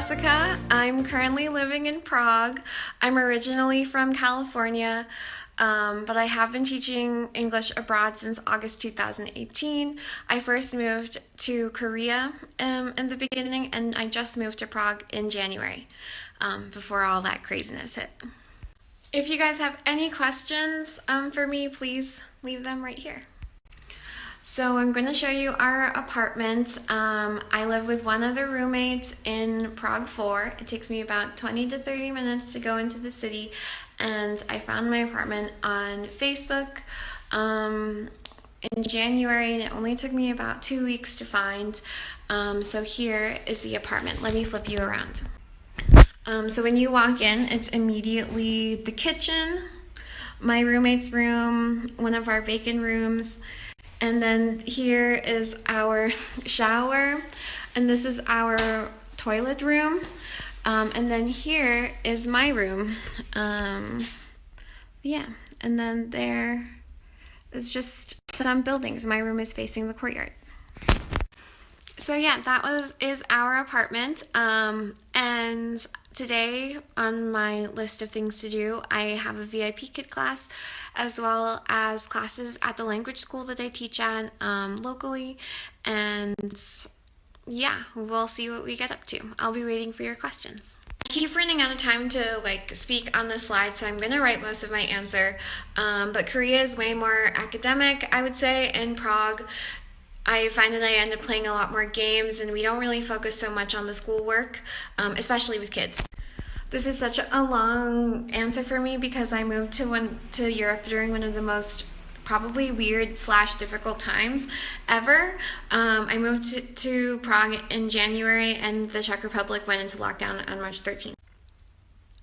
Jessica. I'm currently living in Prague. I'm originally from California, but I have been teaching English abroad since August 2018. I first moved to Korea in the beginning, and I just moved to Prague in January, before all that craziness hit. If you guys have any questions for me, please leave them right here. So I'm going to show you our apartment. I live with one other roommate in Prague 4. It takes me about 20 to 30 minutes to go into the city, and I found my apartment on Facebook in January, and it only took me about 2 weeks to find. So here is the apartment. Let me flip you around. So when you walk in, it's immediately the kitchen, my roommate's room, one of our vacant rooms, and then here is our shower, and this is our toilet room, and then here is my room. Yeah, and then there is just some buildings. My room is facing the courtyard. So yeah, that is our apartment, and today on my list of things to do, I have a VIP kid class, as well as classes at the language school that I teach at locally, and yeah, we'll see what we get up to. I'll be waiting for your questions. I keep running out of time to speak on the slide, so I'm going to write most of my answer, but Korea is way more academic, I would say. In Prague, I find that I end up playing a lot more games, and we don't really focus so much on the schoolwork, especially with kids. This is such a long answer for me because I moved to Europe during one of the most probably weird / difficult times ever. I moved to Prague in January, and the Czech Republic went into lockdown on March 13th.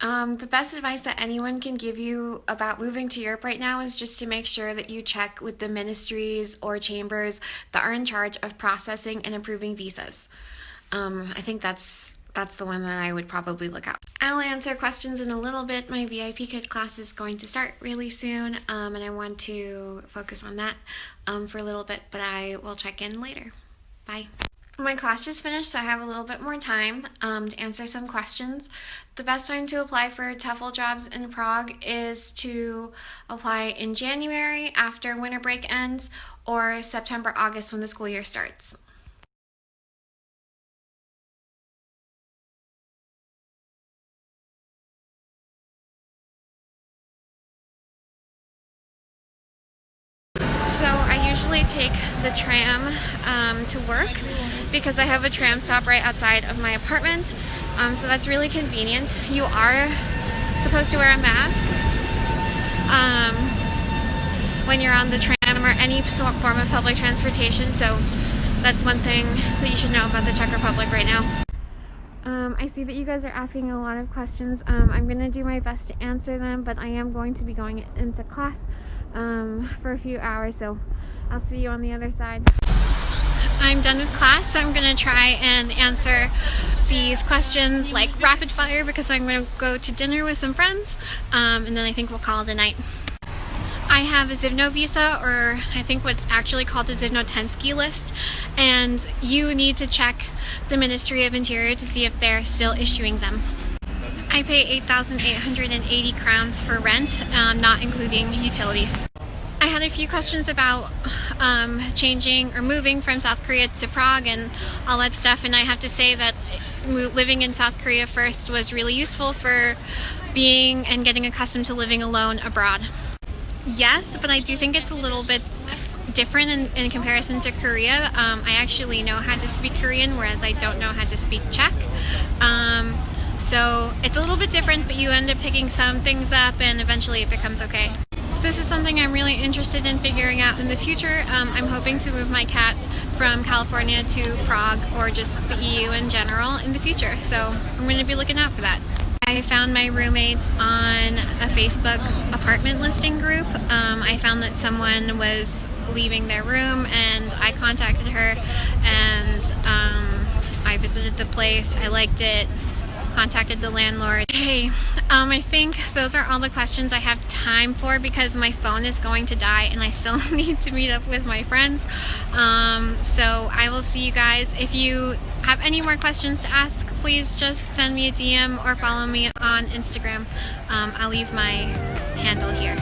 The best advice that anyone can give you about moving to Europe right now is just to make sure that you check with the ministries or chambers that are in charge of processing and approving visas. I think that's the one that I would probably look out. I'll answer questions in a little bit. My VIP kid class is going to start really soon, and I want to focus on that for a little bit, but I will check in later. Bye. My class just finished, so I have a little bit more time to answer some questions. The best time to apply for TEFL jobs in Prague is to apply in January after winter break ends, or September, August when the school year starts. So I usually take the tram to work because I have a tram stop right outside of my apartment, so that's really convenient. You are supposed to wear a mask when you're on the tram or any form of public transportation, so that's one thing that you should know about the Czech Republic right now. I see that you guys are asking a lot of questions. I'm going to do my best to answer them, but I am going to be going into class for a few hours, so I'll see you on the other side. I'm done with class, so I'm going to try and answer these questions like rapid fire because I'm going to go to dinner with some friends, and then I think we'll call it a night. I have a Zivno visa, or I think what's actually called a Zivnotensky list, and you need to check the Ministry of Interior to see if they're still issuing them. I pay 8,880 crowns for rent, not including utilities. I had a few questions about changing or moving from South Korea to Prague and all that stuff, and I have to say that living in South Korea first was really useful for being and getting accustomed to living alone abroad. Yes, but I do think it's a little bit different in comparison to Korea. I actually know how to speak Korean, whereas I don't know how to speak Czech. So it's a little bit different, but you end up picking some things up and eventually it becomes okay. This is something I'm really interested in figuring out in the future. I'm hoping to move my cat from California to Prague, or just the EU in general in the future, so I'm going to be looking out for that. I found my roommate on a Facebook apartment listing group. I found that someone was leaving their room, and I contacted her, and I visited the place. I liked it. contacted the landlord. Hey, I think those are all the questions I have time for because my phone is going to die and I still need to meet up with my friends. So I will see you guys. If you have any more questions to ask, please just send me a DM or follow me on Instagram. I'll leave my handle here.